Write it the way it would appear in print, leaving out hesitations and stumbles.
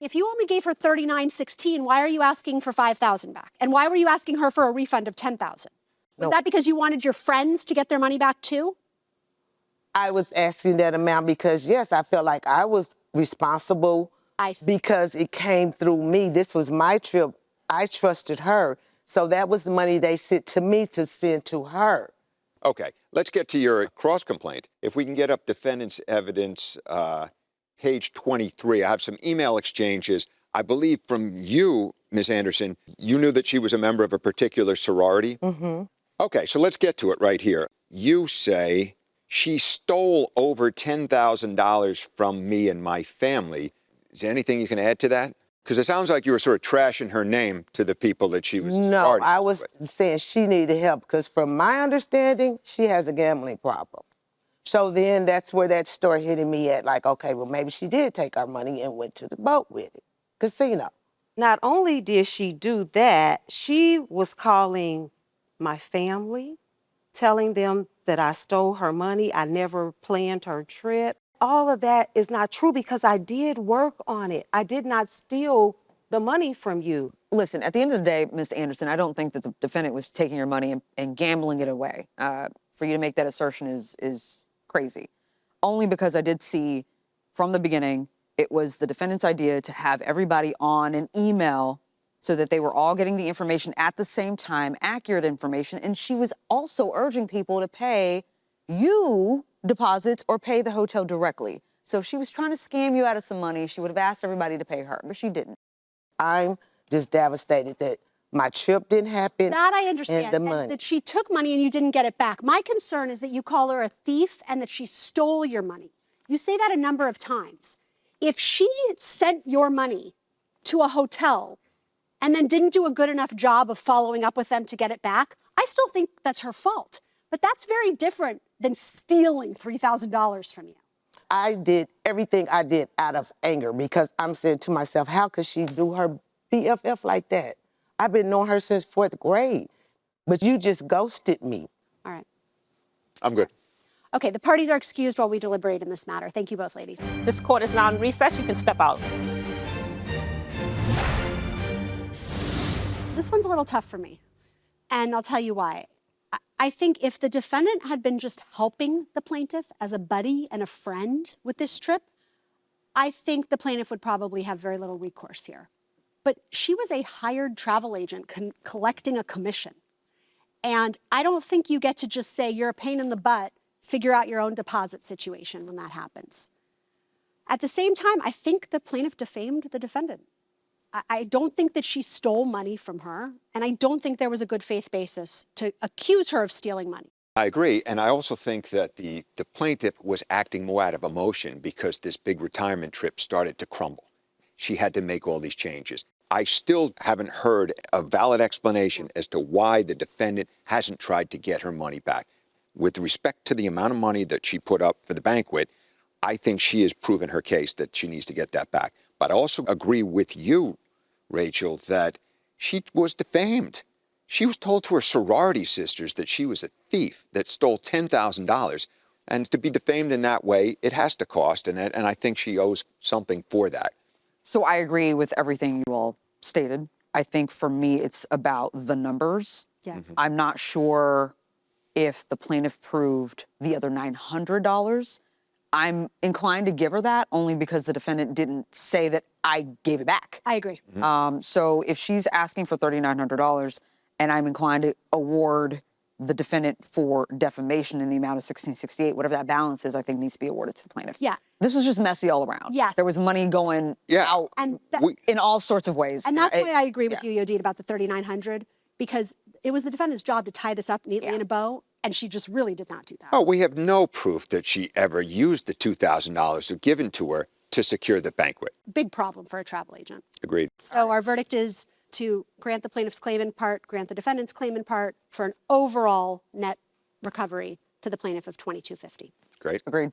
If you only gave her $39.16, why are you asking for $5,000 back? And why were you asking her for a refund of $10,000? Was that because you wanted your friends to get their money back too? I was asking that amount because, yes, I felt like I was responsible because it came through me. This was my trip. I trusted her. So that was the money they sent to me to send to her. Okay, let's get to your cross complaint. If we can get up defendant's evidence, page 23, I have some email exchanges. I believe from you, Ms. Anderson, you knew that she was a member of a particular sorority? Mm-hmm. Okay, so let's get to it right here. You say she stole over $10,000 from me and my family. Is there anything you can add to that? Because it sounds like you were sort of trashing her name to the people that she was. No, I was saying she needed help because from my understanding, she has a gambling problem. So then that's where that story hitting me at, like, okay, well, maybe she did take our money and went to the boat with it. Casino. Not only did she do that, she was calling my family, telling them that I stole her money. I never planned her trip. All of that is not true because I did work on it. I did not steal the money from you. Listen, at the end of the day, Ms. Anderson, I don't think that the defendant was taking your money and gambling it away. For you to make that assertion is crazy. Only because I did see from the beginning, it was the defendant's idea to have everybody on an email so that they were all getting the information at the same time, accurate information, and she was also urging people to pay you deposits or pay the hotel directly. So if she was trying to scam you out of some money, she would have asked everybody to pay her, but she didn't. I'm just devastated that my trip didn't happen. That I understand, and the money. that she took money and you didn't get it back. My concern is that you call her a thief and that she stole your money. You say that a number of times. If she sent your money to a hotel and then didn't do a good enough job of following up with them to get it back, I still think that's her fault. But that's very different than stealing $3,000 from you. I did everything I did out of anger because I'm saying to myself, how could she do her BFF like that? I've been knowing her since 4th grade, but you just ghosted me. All right. I'm good. Okay, the parties are excused while we deliberate in this matter. Thank you both, ladies. This court is now in recess. You can step out. This one's a little tough for me, and I'll tell you why. I think if the defendant had been just helping the plaintiff as a buddy and a friend with this trip, I think the plaintiff would probably have very little recourse here. But she was a hired travel agent collecting a commission. And I don't think you get to just say you're a pain in the butt, figure out your own deposit situation when that happens. At the same time, I think the plaintiff defamed the defendant. I don't think that she stole money from her, and I don't think there was a good faith basis to accuse her of stealing money. I agree, and I also think that the plaintiff was acting more out of emotion because this big retirement trip started to crumble. She had to make all these changes. I still haven't heard a valid explanation as to why the defendant hasn't tried to get her money back. With respect to the amount of money that she put up for the banquet, I think she has proven her case that she needs to get that back. But I also agree with you, Rachel, that she was defamed. She was told to her sorority sisters that she was a thief that stole $10,000. And to be defamed in that way, it has to cost, and I think she owes something for that. So I agree with everything you all stated. I think for me, it's about the numbers. Yeah. Mm-hmm. I'm not sure if the plaintiff proved the other $900. I'm inclined to give her that only because the defendant didn't say that I gave it back. I agree. Mm-hmm. So if she's asking for $3,900 and I'm inclined to award the defendant for defamation in the amount of $1,668, whatever that balance is, I think needs to be awarded to the plaintiff. Yeah. This was just messy all around. Yes. There was money going out And in all sorts of ways. And that's why I agree with you, Yodit, about the $3,900, because it was the defendant's job to tie this up neatly in a bow, and she just really did not do that. Oh, we have no proof that she ever used the $2,000 given to her to secure the banquet. Big problem for a travel agent. Agreed. So our verdict is to grant the plaintiff's claim in part, grant the defendant's claim in part, for an overall net recovery to the plaintiff of $2,250. Great. Agreed.